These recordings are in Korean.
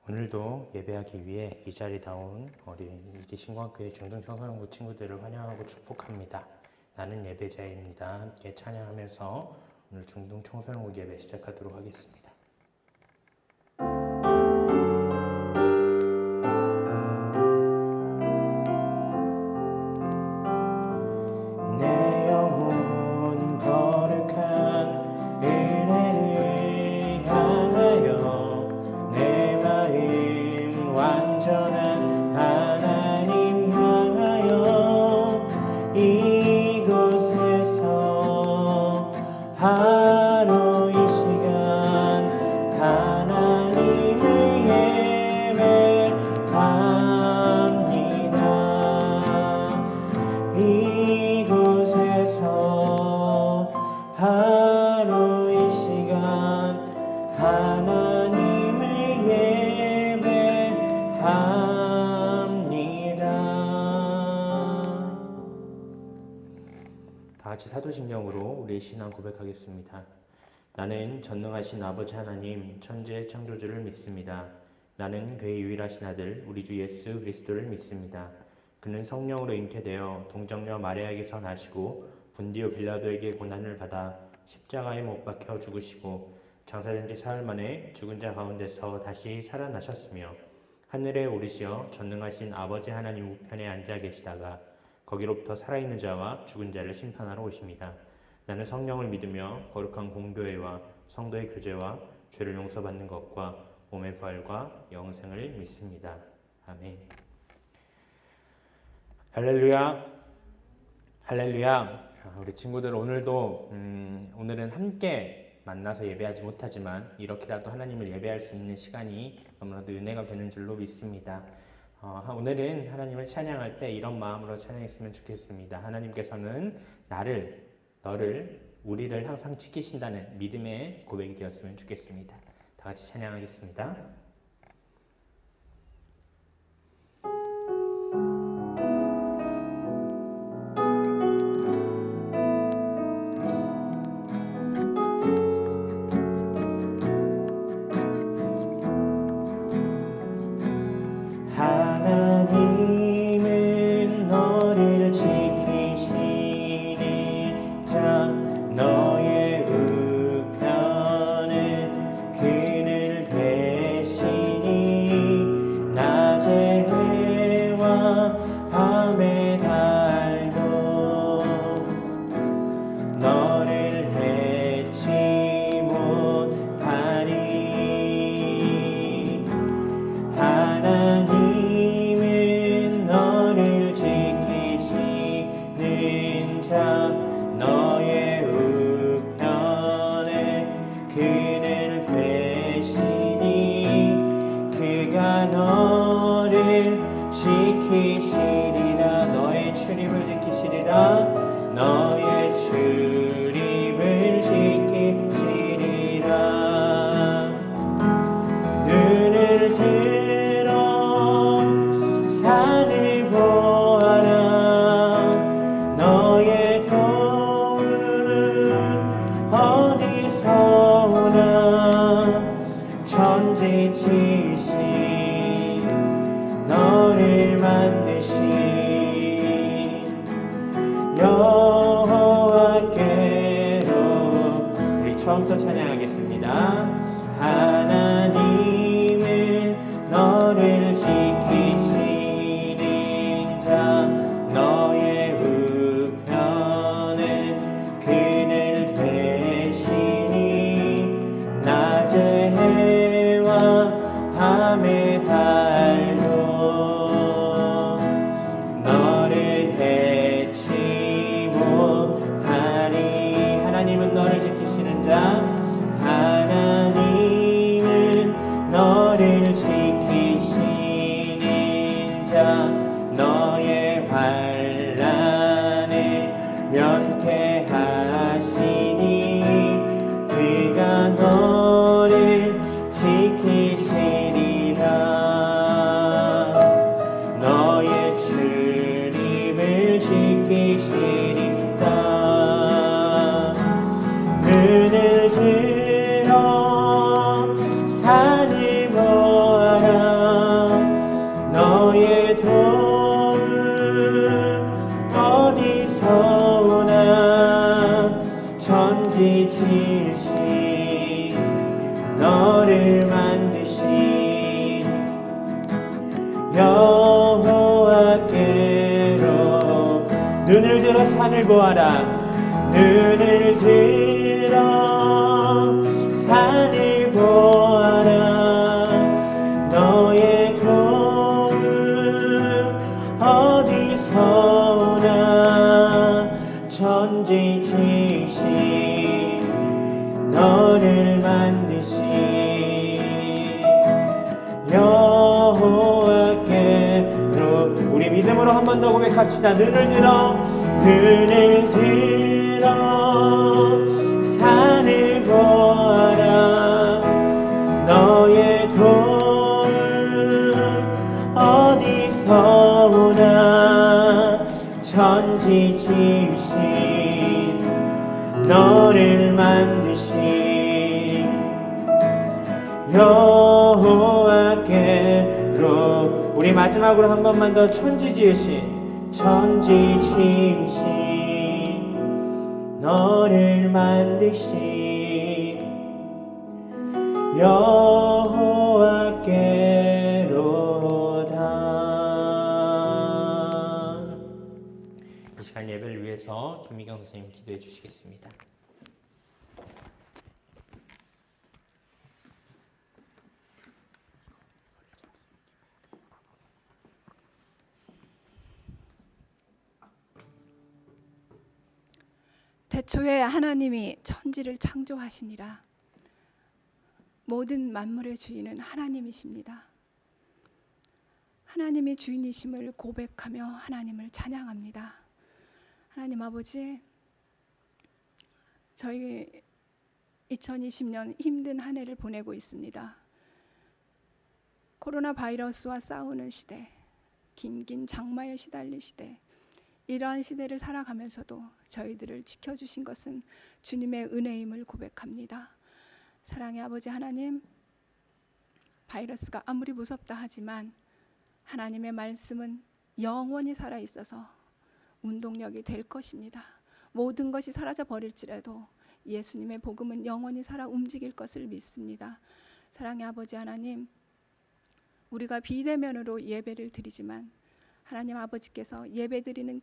오늘도 예배하기 위해 이 자리에 나온 우리 이리신광교회 중등청소년부 친구들을 환영하고 축복합니다. 나는 예배자입니다. 함께 찬양하면서 오늘 중등청소년부 예배 시작하도록 하겠습니다. 내 영혼 거룩한 은혜를 향하여 내 마음 완전한 하나님 향하여 이곳에서 바로 이 시간 하나님을 예배합니다. 이곳에서 바로 이 시간 하나님을 예배합니다. 다 같이 사도신경으로 우리의 신앙 고백하겠습니다. 나는 전능하신 아버지 하나님 천지의 창조주를 믿습니다. 나는 그의 유일하신 아들 우리 주 예수 그리스도를 믿습니다. 그는 성령으로 잉태되어 동정녀 마리아에게서 나시고 본디오 빌라도에게 고난을 받아 십자가에 못 박혀 죽으시고 장사된 지 사흘 만에 죽은 자 가운데서 다시 살아나셨으며 하늘에 오르시어 전능하신 아버지 하나님 우편에 앉아 계시다가 거기로부터 살아있는 자와 죽은 자를 심판하러 오십니다. 나는 성령을 믿으며 거룩한 공교회와 성도의 교제와 죄를 용서받는 것과 몸의 부활과 영생을 믿습니다. 아멘. 할렐루야, 할렐루야. 우리 친구들 오늘은 함께 만나서 예배하지 못하지만 이렇게라도 하나님을 예배할 수 있는 시간이 너무나도 은혜가 되는 줄로 믿습니다. 오늘은 하나님을 찬양할 때 이런 마음으로 찬양했으면 좋겠습니다. 하나님께서는 너를, 우리를 항상 지키신다는 믿음의 고백이 되었으면 좋겠습니다. 다 같이 찬양하겠습니다. 하나님은 너를 지키시는 자 너의 우편에 그늘 되시니 낮의 해와 밤의 달도 너를 해치 못하리. 하나님은 너를 지키시는 자 너의 우편에 그늘 되시니 그가 너를 지키시리라. 너의 출입을 지키시리라. 너의 출입을 지키시리라. 눈을 들어 산을 보아라. 너의 도움은 어디서 오나. 천지지신 너를 만드신 여호와께로. 우리 처음부터 찬양하겠습니다. 하나님은 너를 지키시는 자 너의 우편에 그늘 되시니 낮의 해와 밤의 달도 너를 해치 못하리. 하나님은 너를 지키시는 자 하나님은 너를 지키시는 자 너의 환난을 면케하시니 그가 너를 지키시리라. 너의 출입을 지키시리라. 눈을 들어 산을 보아 산을 보아라. 눈을 들어 산을 보아라. 너의 도움 어디서 오나. 천지지신 너를 만드신 여호와께로. 우리 믿음으로 한 번 더 고백합시다. 눈을 들어 산을 보아라. 너의 도움 어디서 오나. 천지지으신 너를 만드신 여호와께로. 우리 마지막으로 한 번만 더 천지지으신 너를 만드신 여호와께로다. 이 시간 예배를 위해서 김미경 선생님 기도해 주시겠습니다. 태초에 하나님이 천지를 창조하시니라. 모든 만물의 주인은 하나님이십니다. 하나님이 주인이심을 고백하며 하나님을 찬양합니다. 하나님 아버지, 저희 2020년 힘든 한 해를 보내고 있습니다. 코로나 바이러스와 싸우는 시대, 긴긴 장마에 시달릴 시대, 이러한 시대를 살아가면서도 저희들을 지켜주신 것은 주님의 은혜임을 고백합니다. 사랑의 아버지 하나님, 바이러스가 아무리 무섭다 하지만 하나님의 말씀은 영원히 살아있어서 운동력이 될 것입니다. 모든 것이 사라져 버릴지라도 예수님의 복음은 영원히 살아 움직일 것을 믿습니다. 사랑의 아버지 하나님, 우리가 비대면으로 예배를 드리지만 하나님 아버지께서 예배드리는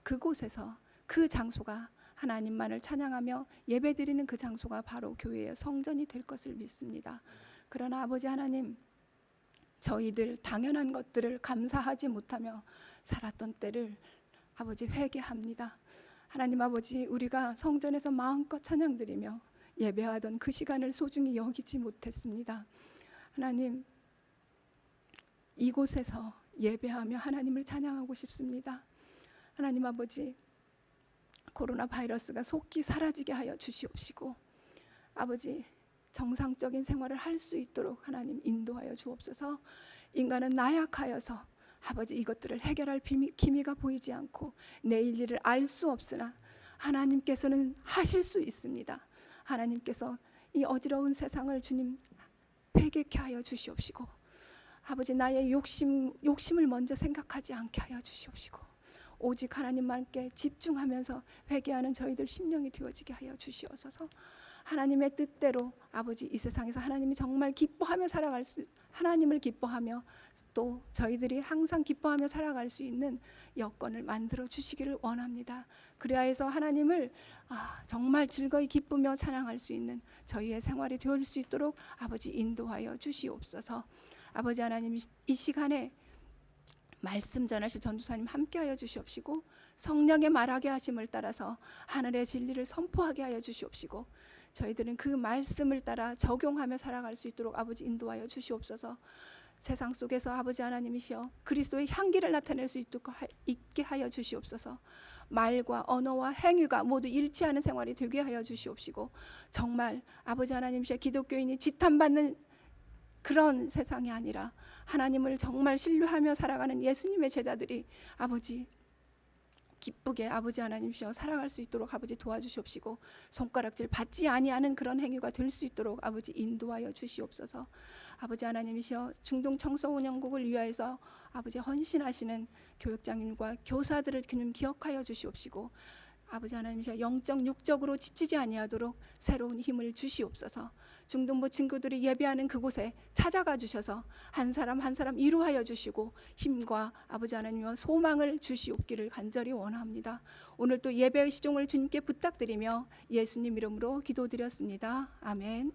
그곳에서 그 장소가 하나님만을 찬양하며 예배드리는 그 장소가 바로 교회의 성전이 될 것을 믿습니다. 그러나 아버지 하나님, 저희들 당연한 것들을 감사하지 못하며 살았던 때를 아버지 회개합니다. 하나님 아버지, 우리가 성전에서 마음껏 찬양드리며 예배하던 그 시간을 소중히 여기지 못했습니다. 하나님, 이곳에서 예배하며 하나님을 찬양하고 싶습니다. 하나님 아버지, 코로나 바이러스가 속히 사라지게 하여 주시옵시고 아버지, 정상적인 생활을 할 수 있도록 하나님 인도하여 주옵소서. 인간은 나약하여서 아버지 이것들을 해결할 기미가 보이지 않고 내일 일을 알 수 없으나 하나님께서는 하실 수 있습니다. 하나님께서 이 어지러운 세상을 주님 회개케 하여 주시옵시고 아버지, 나의 욕심을 먼저 생각하지 않게 하여 주시옵시고 오직 하나님만께 집중하면서 회개하는 저희들 심령이 되어지게 하여 주시옵소서. 하나님의 뜻대로 아버지, 이 세상에서 하나님이 정말 기뻐하며 살아갈 수, 하나님을 기뻐하며 또 저희들이 항상 기뻐하며 살아갈 수 있는 여건을 만들어 주시기를 원합니다. 그래야 해서 하나님을 정말 즐거이 기쁘며 찬양할 수 있는 저희의 생활이 되어질 수 있도록 아버지 인도하여 주시옵소서. 아버지 하나님, 이 시간에 말씀 전하실 전도사님 함께하여 주시옵시고 성령의 말하게 하심을 따라서 하늘의 진리를 선포하게 하여 주시옵시고 저희들은 그 말씀을 따라 적용하며 살아갈 수 있도록 아버지 인도하여 주시옵소서. 세상 속에서 아버지 하나님이시여 그리스도의 향기를 나타낼 수 있게 하여 주시옵소서. 말과 언어와 행위가 모두 일치하는 생활이 되게 하여 주시옵시고 정말 아버지 하나님이시여 기독교인이 지탄받는 그런 세상이 아니라 하나님을 정말 신뢰하며 살아가는 예수님의 제자들이 아버지 기쁘게 아버지 하나님이시여 살아갈 수 있도록 아버지 도와주시옵시고 손가락질 받지 아니하는 그런 행위가 될 수 있도록 아버지 인도하여 주시옵소서. 아버지 하나님이시여 중동 청소년국을 위하여서 아버지 헌신하시는 교육장님과 교사들을 주님 기억하여 주시옵시고 아버지 하나님 제가 영적 육적으로 지치지 아니하도록 새로운 힘을 주시옵소서. 중등부 친구들이 예배하는 그곳에 찾아가 주셔서 한 사람 한 사람 위로하여 주시고 힘과 아버지 하나님과 소망을 주시옵기를 간절히 원합니다. 오늘 또 예배의 시종을 주님께 부탁드리며 예수님 이름으로 기도드렸습니다. 아멘.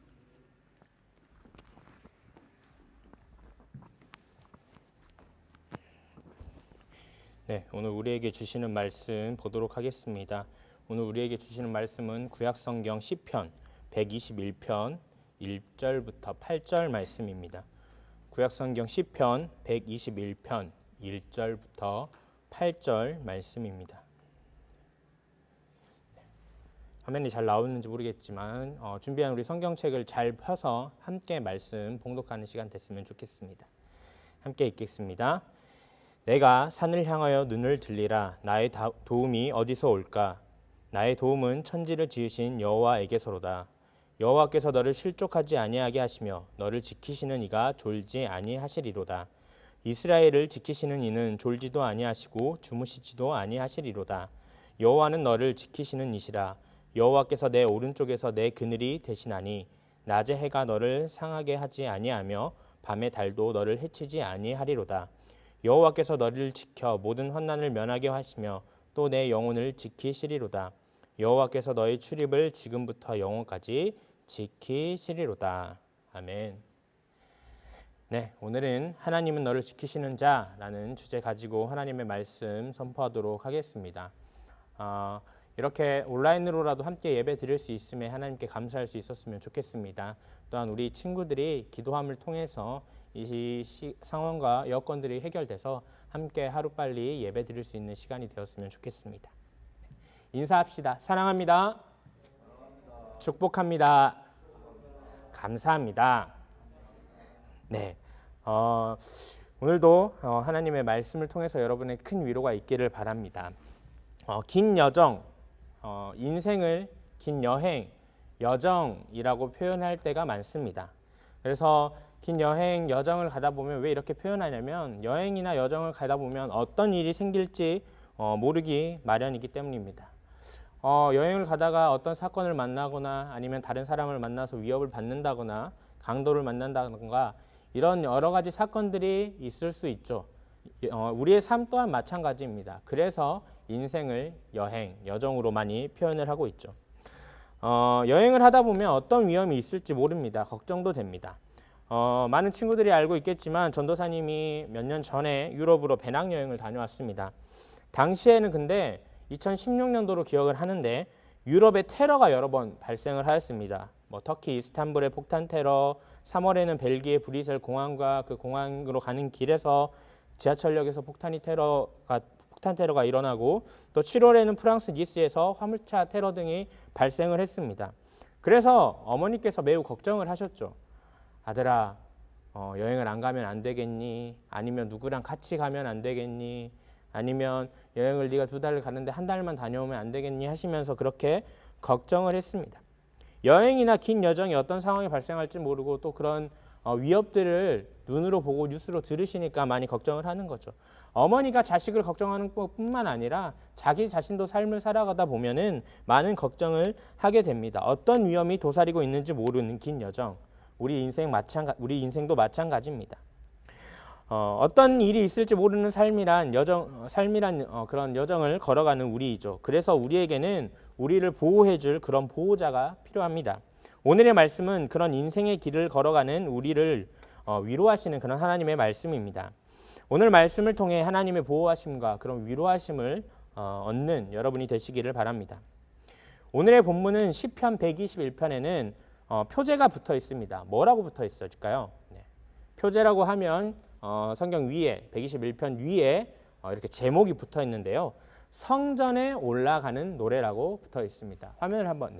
네, 오늘 우리에게 주시는 말씀 보도록 하겠습니다. 오늘 우리에게 주시는 말씀은 구약성경 시편 121편 1절부터 8절 말씀입니다. 구약성경 시편 121편 1절부터 8절 말씀입니다. 화면이 잘 나오는지 모르겠지만 준비한 우리 성경책을 잘 펴서 함께 말씀 봉독하는 시간 됐으면 좋겠습니다. 함께 읽겠습니다. 내가 산을 향하여 눈을 들리라. 나의 도움이 어디서 올까? 나의 도움은 천지를 지으신 여호와에게서로다. 여호와께서 너를 실족하지 아니하게 하시며 너를 지키시는 이가 졸지 아니하시리로다. 이스라엘을 지키시는 이는 졸지도 아니하시고 주무시지도 아니하시리로다. 여호와는 너를 지키시는 이시라. 여호와께서 내 오른쪽에서 내 그늘이 되시나니 낮에 해가 너를 상하게 하지 아니하며 밤에 달도 너를 해치지 아니하리로다. 여호와께서 너를 지켜 모든 환난을 면하게 하시며 또 내 영혼을 지키시리로다. 여호와께서 너의 출입을 지금부터 영원까지 지키시리로다. 아멘. 네, 오늘은 하나님은 너를 지키시는 자라는 주제 가지고 하나님의 말씀 선포하도록 하겠습니다. 이렇게 온라인으로라도 함께 예배 드릴 수 있음에 하나님께 감사할 수 있었으면 좋겠습니다. 또한 우리 친구들이 기도함을 통해서 이 상황과 여건들이 해결돼서 함께 하루빨리 예배 드릴 수 있는 시간이 되었으면 좋겠습니다. 인사합시다. 사랑합니다. 축복합니다. 감사합니다. 네, 오늘도 하나님의 말씀을 통해서 여러분의 큰 위로가 있기를 바랍니다. 긴 여정, 인생을 긴 여행, 여정이라고 표현할 때가 많습니다. 그래서 긴 여행, 여정을 가다 보면 왜 이렇게 표현하냐면 여행이나 여정을 가다 보면 어떤 일이 생길지 모르기 마련이기 때문입니다. 여행을 가다가 어떤 사건을 만나거나 아니면 다른 사람을 만나서 위협을 받는다거나 강도를 만난다거나 이런 여러 가지 사건들이 있을 수 있죠. 우리의 삶 또한 마찬가지입니다. 그래서 인생을 여행, 여정으로 많이 표현을 하고 있죠. 여행을 하다 보면 어떤 위험이 있을지 모릅니다. 걱정도 됩니다. 많은 친구들이 알고 있겠지만 전도사님이 몇 년 전에 유럽으로 배낭여행을 다녀왔습니다. 당시에는 근데 2016년도로 기억을 하는데 유럽에 테러가 여러 번 발생을 하였습니다. 터키 이스탄불의 폭탄 테러, 3월에는 벨기에 브뤼셀 공항과 그 공항으로 가는 길에서 지하철역에서 폭탄 테러가 일어나고 또 7월에는 프랑스 니스에서 화물차 테러 등이 발생을 했습니다. 그래서 어머니께서 매우 걱정을 하셨죠. 아들아, 여행을 안 가면 안 되겠니? 아니면 누구랑 같이 가면 안 되겠니? 아니면 여행을 네가 2달을 가는데 1달만 다녀오면 안 되겠니? 하시면서 그렇게 걱정을 했습니다. 여행이나 긴 여정이 어떤 상황이 발생할지 모르고 또 그런 위협들을 눈으로 보고 뉴스로 들으시니까 많이 걱정을 하는 거죠. 어머니가 자식을 걱정하는 것뿐만 아니라 자기 자신도 삶을 살아가다 보면은 많은 걱정을 하게 됩니다. 어떤 위험이 도사리고 있는지 모르는 긴 여정. 우리 인생도 마찬가지입니다. 어떤 일이 있을지 모르는 삶이란 그런 여정을 걸어가는 우리이죠. 그래서 우리에게는 우리를 보호해줄 그런 보호자가 필요합니다. 오늘의 말씀은 그런 인생의 길을 걸어가는 우리를 위로하시는 그런 하나님의 말씀입니다. 오늘 말씀을 통해 하나님의 보호하심과 그런 위로하심을 얻는 여러분이 되시기를 바랍니다. 오늘의 본문은 시편 121편에는 표제가 붙어 있습니다. 뭐라고 붙어 있을까요? 표제라고 하면 성경 위에 121편 위에 이렇게 제목이 붙어 있는데요. 성전에 올라가는 노래라고 붙어 있습니다. 화면을 한번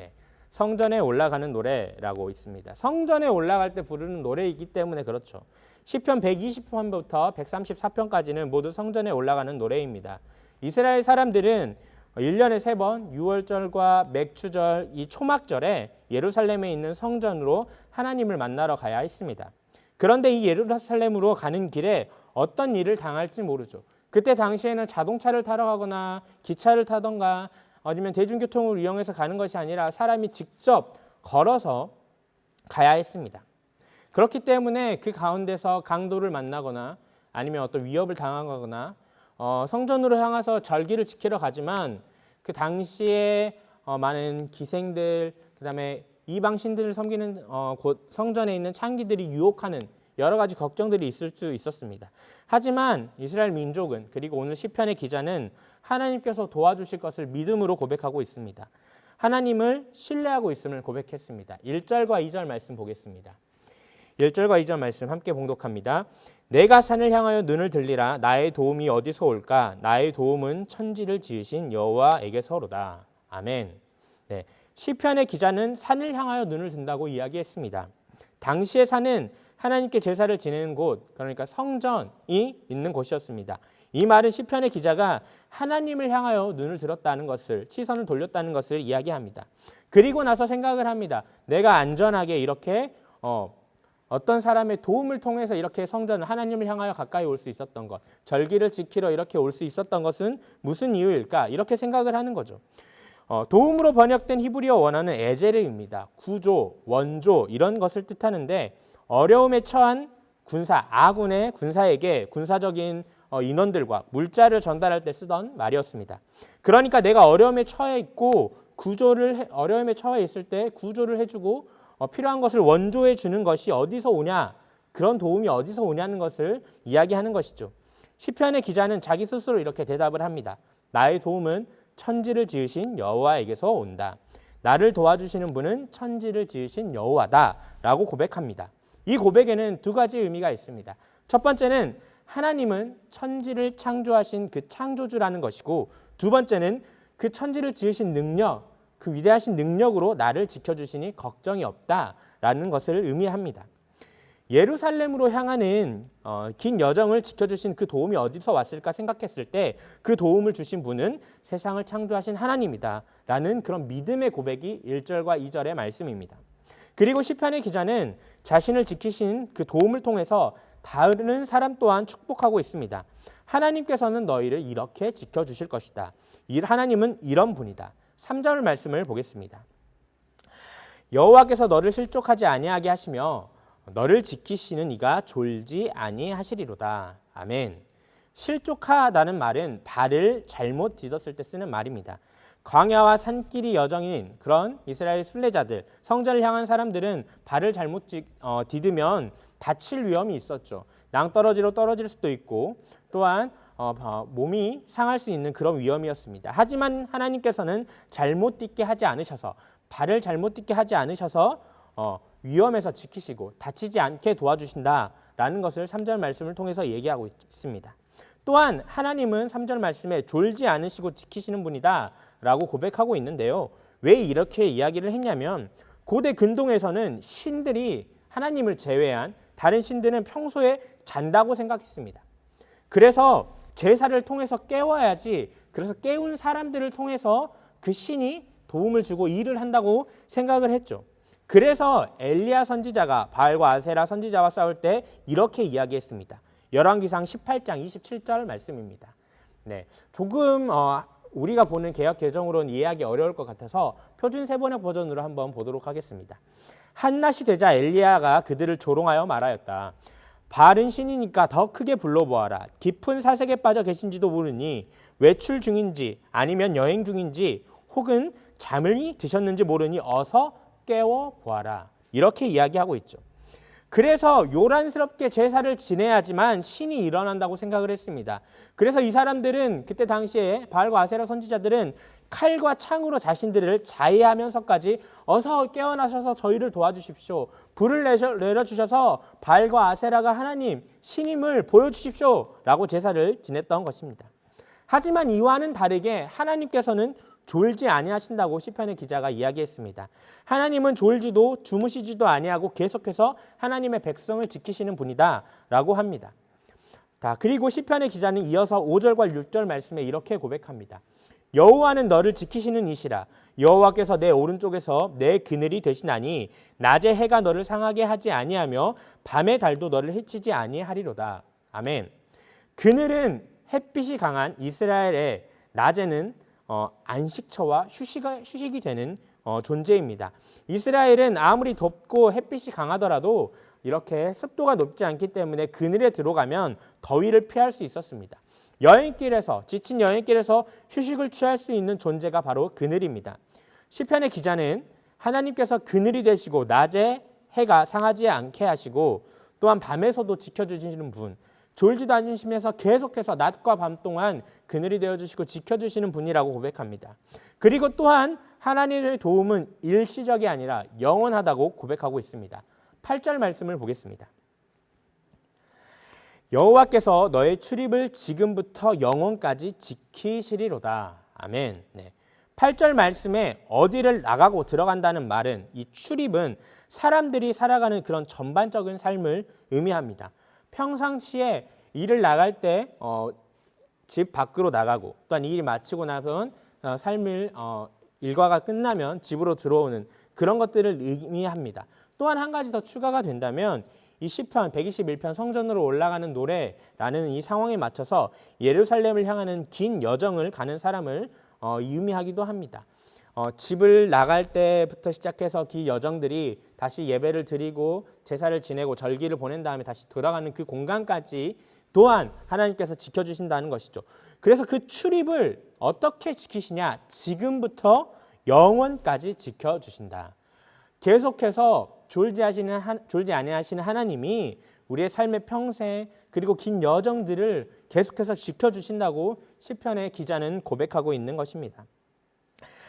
성전에 올라가는 노래라고 있습니다. 성전에 올라갈 때 부르는 노래이기 때문에 그렇죠. 시편 120편부터 134편까지는 모두 성전에 올라가는 노래입니다. 이스라엘 사람들은 1년에 3번 유월절과 맥추절, 이 초막절에 예루살렘에 있는 성전으로 하나님을 만나러 가야 했습니다. 그런데 이 예루살렘으로 가는 길에 어떤 일을 당할지 모르죠. 그때 당시에는 자동차를 타러 가거나 기차를 타던가 아니면 대중교통을 이용해서 가는 것이 아니라 사람이 직접 걸어서 가야 했습니다. 그렇기 때문에 그 가운데서 강도를 만나거나 아니면 어떤 위협을 당하거나 성전으로 향해서 절기를 지키러 가지만 그 당시에 많은 기생들, 그다음에 이방 신들을 섬기는 곧 성전에 있는 창기들이 유혹하는 여러 가지 걱정들이 있을 수 있었습니다. 하지만 이스라엘 민족은, 그리고 오늘 시편의 기자는 하나님께서 도와주실 것을 믿음으로 고백하고 있습니다. 하나님을 신뢰하고 있음을 고백했습니다. 1절과 2절 말씀 보겠습니다. 1절과 2절 말씀 함께 봉독합니다. 내가 산을 향하여 눈을 들리라. 나의 도움이 어디서 올까? 나의 도움은 천지를 지으신 여호와에게서로다. 아멘. 네, 시편의 기자는 산을 향하여 눈을 든다고 이야기했습니다. 당시의 산은 하나님께 제사를 지내는 곳, 그러니까 성전이 있는 곳이었습니다. 이 말은 시편의 기자가 하나님을 향하여 눈을 들었다는 것을, 시선을 돌렸다는 것을 이야기합니다. 그리고 나서 생각을 합니다. 내가 안전하게 이렇게 어떤 사람의 도움을 통해서 이렇게 성전, 하나님을 향하여 가까이 올 수 있었던 것, 절기를 지키러 이렇게 올 수 있었던 것은 무슨 이유일까? 이렇게 생각을 하는 거죠. 도움으로 번역된 히브리어 원어는 에제르입니다. 구조, 원조 이런 것을 뜻하는데 어려움에 처한 군사, 아군의 군사에게 군사적인 인원들과 물자를 전달할 때 쓰던 말이었습니다. 그러니까 내가 어려움에 처해 있고 어려움에 처해 있을 때 구조를 해주고 필요한 것을 원조해 주는 것이 어디서 오냐, 그런 도움이 어디서 오냐는 것을 이야기하는 것이죠. 시편의 기자는 자기 스스로 이렇게 대답을 합니다. 나의 도움은 천지를 지으신 여호와에게서 온다. 나를 도와주시는 분은 천지를 지으신 여호와다 라고 고백합니다. 이 고백에는 두 가지 의미가 있습니다. 첫 번째는 하나님은 천지를 창조하신 그 창조주라는 것이고, 두 번째는 그 천지를 지으신 능력, 그 위대하신 능력으로 나를 지켜주시니 걱정이 없다라는 것을 의미합니다. 예루살렘으로 향하는 긴 여정을 지켜주신 그 도움이 어디서 왔을까 생각했을 때 그 도움을 주신 분은 세상을 창조하신 하나님이다 라는 그런 믿음의 고백이 1절과 2절의 말씀입니다. 그리고 시편의 기자는 자신을 지키신 그 도움을 통해서 다른 사람 또한 축복하고 있습니다. 하나님께서는 너희를 이렇게 지켜주실 것이다. 하나님은 이런 분이다. 3절 말씀을 보겠습니다. 여호와께서 너를 실족하지 아니하게 하시며 너를 지키시는 이가 졸지 아니하시리로다. 아멘. 실족하다는 말은 발을 잘못 디뎠을 때 쓰는 말입니다. 광야와 산길이 여정인 그런 이스라엘 순례자들, 성전을 향한 사람들은 발을 잘못 디디면 다칠 위험이 있었죠. 낭떠러지로 떨어질 수도 있고 또한 몸이 상할 수 있는 그런 위험이었습니다. 하지만 하나님께서는 잘못 딛게 하지 않으셔서, 발을 잘못 딛게 하지 않으셔서 위험에서 지키시고 다치지 않게 도와주신다라는 것을 3절 말씀을 통해서 얘기하고 있습니다. 또한 하나님은 3절 말씀에 졸지 않으시고 지키시는 분이다 라고 고백하고 있는데요. 왜 이렇게 이야기를 했냐면 고대 근동에서는 신들이 하나님을 제외한 다른 신들은 평소에 잔다고 생각했습니다. 그래서 제사를 통해서 깨워야지, 그래서 깨운 사람들을 통해서 그 신이 도움을 주고 일을 한다고 생각을 했죠. 그래서 엘리야 선지자가 바알과 아세라 선지자와 싸울 때 이렇게 이야기했습니다. 열왕기상 18장 27절 말씀입니다. 네, 조금 우리가 보는 개역 개정으로는 이해하기 어려울 것 같아서 표준 세번역 버전으로 한번 보도록 하겠습니다. 한낮이 되자 엘리야가 그들을 조롱하여 말하였다. 바알은 신이니까 더 크게 불러보아라. 깊은 사색에 빠져 계신지도 모르니 외출 중인지 아니면 여행 중인지 혹은 잠을 드셨는지 모르니 어서 깨워보아라. 이렇게 이야기하고 있죠. 그래서 요란스럽게 제사를 지내야지만 신이 일어난다고 생각을 했습니다. 그래서 이 사람들은 그때 당시에 바알과 아세라 선지자들은 칼과 창으로 자신들을 자해하면서까지 어서 깨어나셔서 저희를 도와주십시오. 불을 내려주셔서 바알과 아세라가 하나님, 신임을 보여주십시오 라고 제사를 지냈던 것입니다. 하지만 이와는 다르게 하나님께서는 졸지 아니하신다고 시편의 기자가 이야기했습니다. 하나님은 졸지도 주무시지도 아니하고 계속해서 하나님의 백성을 지키시는 분이다 라고 합니다. 그리고 시편의 기자는 이어서 5절과 6절 말씀에 이렇게 고백합니다. 여호와는 너를 지키시는 이시라. 여호와께서 내 오른쪽에서 내 그늘이 되시나니 낮에 해가 너를 상하게 하지 아니하며 밤의 달도 너를 해치지 아니하리로다. 아멘. 그늘은 햇빛이 강한 이스라엘의 낮에는 안식처와 휴식이 되는 존재입니다. 이스라엘은 아무리 덥고 햇빛이 강하더라도 이렇게 습도가 높지 않기 때문에 그늘에 들어가면 더위를 피할 수 있었습니다. 지친 여행길에서 휴식을 취할 수 있는 존재가 바로 그늘입니다. 시편의 기자는 하나님께서 그늘이 되시고 낮에 해가 상하지 않게 하시고 또한 밤에서도 지켜주시는 분, 졸지도 않으시면서 계속해서 낮과 밤 동안 그늘이 되어주시고 지켜주시는 분이라고 고백합니다. 그리고 또한 하나님의 도움은 일시적이 아니라 영원하다고 고백하고 있습니다. 8절 말씀을 보겠습니다. 여호와께서 너의 출입을 지금부터 영원까지 지키시리로다. 아멘. 네. 8절 말씀에 어디를 나가고 들어간다는 말은, 이 출입은 사람들이 살아가는 그런 전반적인 삶을 의미합니다. 평상시에 일을 나갈 때 집 밖으로 나가고, 또한 일이 마치고 나선 삶을 일과가 끝나면 집으로 들어오는 그런 것들을 의미합니다. 또한 한 가지 더 추가가 된다면 이 시편 121편 성전으로 올라가는 노래라는 이 상황에 맞춰서 예루살렘을 향하는 긴 여정을 가는 사람을 의미하기도 합니다. 집을 나갈 때부터 시작해서 그 여정들이 다시 예배를 드리고 제사를 지내고 절기를 보낸 다음에 다시 돌아가는 그 공간까지 또한 하나님께서 지켜주신다는 것이죠. 그래서 그 출입을 어떻게 지키시냐? 지금부터 영원까지 지켜주신다. 계속해서 졸지 아니하시는 하나님이 우리의 삶의 평생 그리고 긴 여정들을 계속해서 지켜주신다고 시편의 기자는 고백하고 있는 것입니다.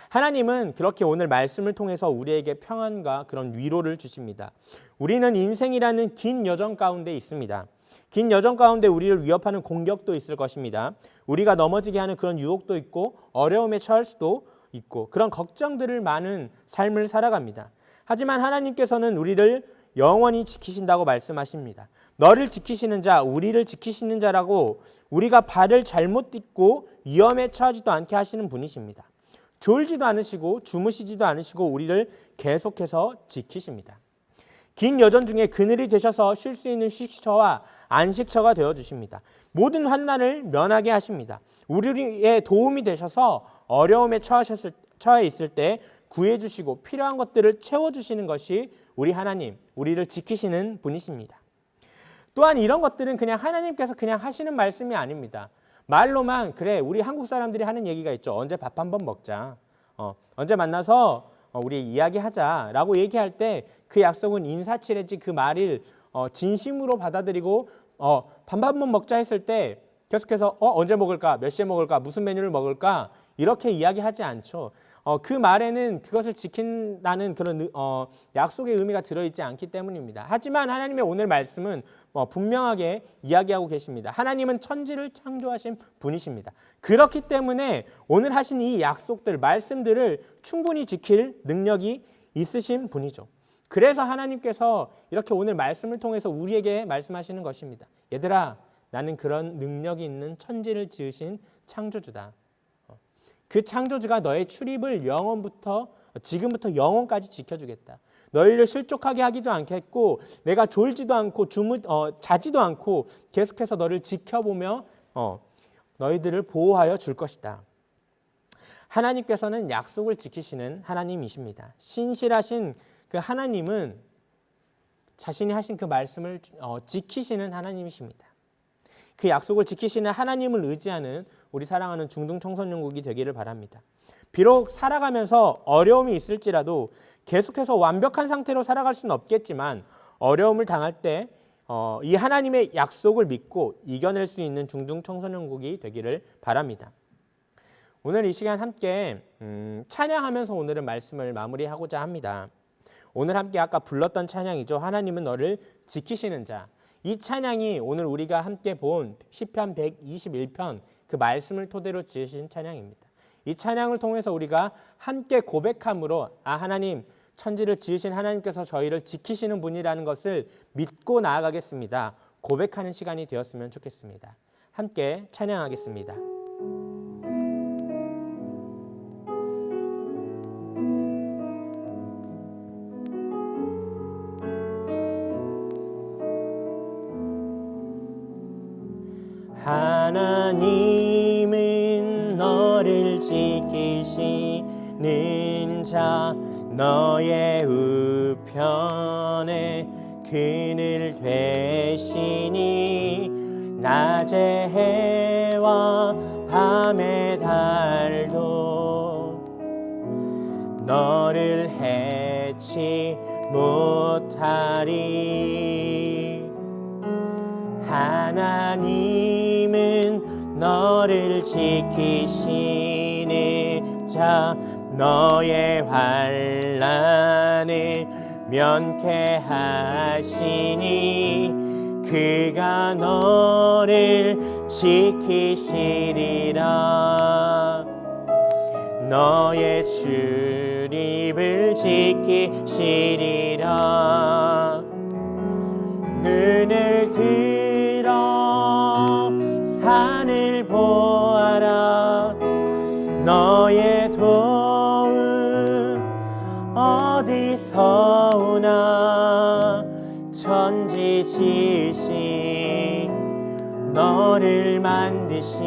하나님은 그렇게 오늘 말씀을 통해서 우리에게 평안과 그런 위로를 주십니다. 우리는 인생이라는 긴 여정 가운데 있습니다. 긴 여정 가운데 우리를 위협하는 공격도 있을 것입니다. 우리가 넘어지게 하는 그런 유혹도 있고 어려움에 처할 수도 있고 그런 걱정들을 많은 삶을 살아갑니다. 하지만 하나님께서는 우리를 영원히 지키신다고 말씀하십니다. 너를 지키시는 자, 우리를 지키시는 자라고 우리가 발을 잘못 딛고 위험에 처하지도 않게 하시는 분이십니다. 졸지도 않으시고 주무시지도 않으시고 우리를 계속해서 지키십니다. 긴 여정 중에 그늘이 되셔서 쉴 수 있는 휴식처와 안식처가 되어주십니다. 모든 환난을 면하게 하십니다. 우리의 도움이 되셔서 어려움에 처해 있을 때 구해주시고 필요한 것들을 채워주시는 것이 우리 하나님, 우리를 지키시는 분이십니다. 또한 이런 것들은 그냥 하나님께서 그냥 하시는 말씀이 아닙니다. 말로만 그래 우리 한국 사람들이 하는 얘기가 있죠. 언제 밥 한번 먹자. 언제 만나서 우리 이야기하자라고 얘기할 때 그 약속은 인사치레지 그 말을 진심으로 받아들이고 밥 한번 먹자 했을 때 계속해서 언제 먹을까, 몇 시에 먹을까, 무슨 메뉴를 먹을까 이렇게 이야기하지 않죠. 그 말에는 그것을 지킨다는 그런 약속의 의미가 들어있지 않기 때문입니다. 하지만 하나님의 오늘 말씀은 분명하게 이야기하고 계십니다. 하나님은 천지를 창조하신 분이십니다. 그렇기 때문에 오늘 하신 이 약속들, 말씀들을 충분히 지킬 능력이 있으신 분이죠. 그래서 하나님께서 이렇게 오늘 말씀을 통해서 우리에게 말씀하시는 것입니다. 얘들아, 나는 그런 능력이 있는 천지를 지으신 창조주다. 그 창조주가 너의 출입을 지금부터 영원까지 지켜주겠다. 너희를 실족하게 하기도 않겠고 내가 졸지도 않고 자지도 않고 계속해서 너를 지켜보며 너희들을 보호하여 줄 것이다. 하나님께서는 약속을 지키시는 하나님이십니다. 신실하신 그 하나님은 자신이 하신 그 말씀을 지키시는 하나님이십니다. 그 약속을 지키시는 하나님을 의지하는 우리 사랑하는 중등 청소년국이 되기를 바랍니다. 비록 살아가면서 어려움이 있을지라도 계속해서 완벽한 상태로 살아갈 수는 없겠지만 어려움을 당할 때 이 하나님의 약속을 믿고 이겨낼 수 있는 중등 청소년국이 되기를 바랍니다. 오늘 이 시간 함께 찬양하면서 오늘은 말씀을 마무리하고자 합니다. 오늘 함께 아까 불렀던 찬양이죠. 하나님은 너를 지키시는 자. 이 찬양이 오늘 우리가 함께 본 시편 121편 그 말씀을 토대로 지으신 찬양입니다. 이 찬양을 통해서 우리가 함께 고백함으로 하나님, 천지를 지으신 하나님께서 저희를 지키시는 분이라는 것을 믿고 나아가겠습니다. 고백하는 시간이 되었으면 좋겠습니다. 함께 찬양하겠습니다. 하나님은 너를 지키시는 자 너의 우편에 그늘 되시니 낮의 해와 밤의 달도 너를 해치 못하리. 하나님은 너를 지키시는 자 너의 환난을 면케하시니 그가 너를 지키시리라. 너의 출입을 지키시리라. 눈을 들어 산을 보아라. 너의 도움 어디서 오나. 천지지으신 너를 만드신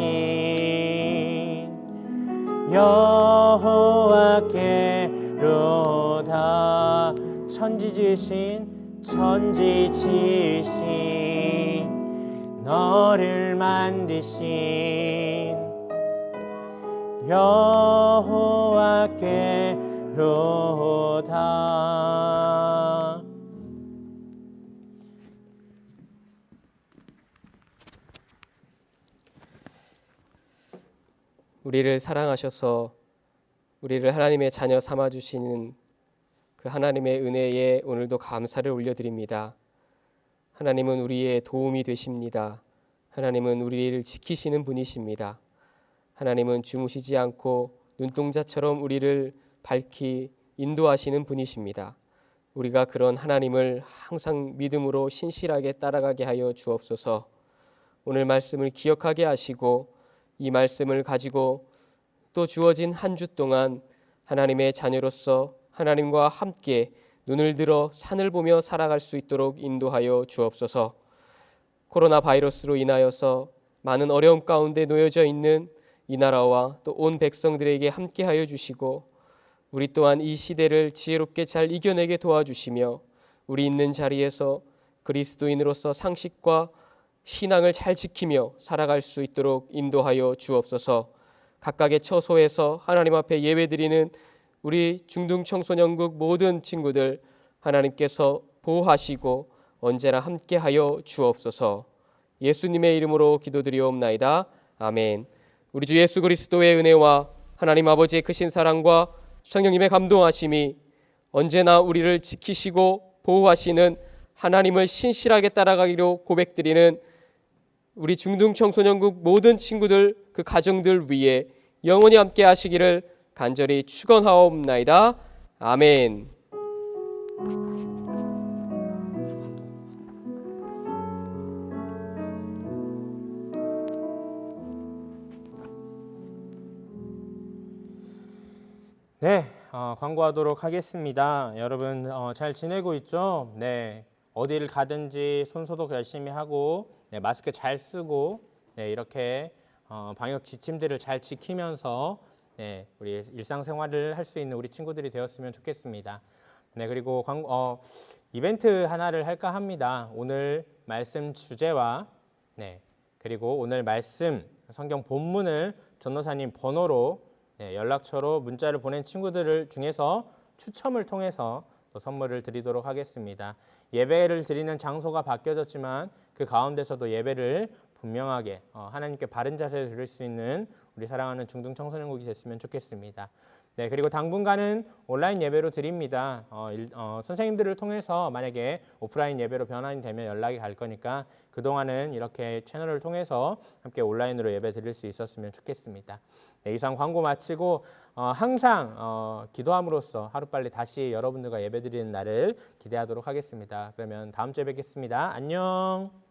여호와께로다. 천지지으신 너를 만드신 여호와께로다. 우리를 사랑하셔서 우리를 하나님의 자녀 삼아주시는 그 하나님의 은혜에 오늘도 감사를 올려드립니다. 하나님은 우리의 도움이 되십니다. 하나님은 우리를 지키시는 분이십니다. 하나님은 주무시지 않고 눈동자처럼 우리를 밝히 인도하시는 분이십니다. 우리가 그런 하나님을 항상 믿음으로 신실하게 따라가게 하여 주옵소서. 오늘 말씀을 기억하게 하시고 이 말씀을 가지고 또 주어진 한 주 동안 하나님의 자녀로서 하나님과 함께 눈을 들어 산을 보며 살아갈 수 있도록 인도하여 주옵소서. 코로나 바이러스로 인하여서 많은 어려움 가운데 놓여져 있는 이 나라와 또 온 백성들에게 함께하여 주시고 우리 또한 이 시대를 지혜롭게 잘 이겨내게 도와주시며 우리 있는 자리에서 그리스도인으로서 상식과 신앙을 잘 지키며 살아갈 수 있도록 인도하여 주옵소서. 각각의 처소에서 하나님 앞에 예배드리는 우리 중등청소년국 모든 친구들 하나님께서 보호하시고 언제나 함께하여 주옵소서. 예수님의 이름으로 기도드리옵나이다. 아멘. 우리 주 예수 그리스도의 은혜와 하나님 아버지의 크신 사랑과 성령님의 감동하심이 언제나 우리를 지키시고 보호하시는 하나님을 신실하게 따라가기로 고백드리는 우리 중등청소년국 모든 친구들 그 가정들 위에 영원히 함께 하시기를 간절히 축원하옵나이다. 아멘. 네, 광고하도록 하겠습니다. 여러분 잘 지내고 있죠? 네, 어디를 가든지 손소독 열심히 하고 네, 마스크 잘 쓰고 네, 이렇게 방역 지침들을 잘 지키면서 네, 우리 일상생활을 할 수 있는 우리 친구들이 되었으면 좋겠습니다. 네, 그리고 이벤트 하나를 할까 합니다. 오늘 말씀 주제와 네, 그리고 오늘 말씀 성경 본문을 전도사님 번호로 네, 연락처로 문자를 보낸 친구들을 중에서 추첨을 통해서 또 선물을 드리도록 하겠습니다. 예배를 드리는 장소가 바뀌어졌지만 그 가운데서도 예배를 분명하게 하나님께 바른 자세를 드릴 수 있는 우리 사랑하는 중등청소년국이 됐으면 좋겠습니다. 네, 그리고 당분간은 온라인 예배로 드립니다. 선생님들을 통해서 만약에 오프라인 예배로 변환이 되면 연락이 갈 거니까 그동안은 이렇게 채널을 통해서 함께 온라인으로 예배 드릴 수 있었으면 좋겠습니다. 네, 이상 광고 마치고 항상 기도함으로써 하루빨리 다시 여러분들과 예배 드리는 날을 기대하도록 하겠습니다. 그러면 다음 주에 뵙겠습니다. 안녕.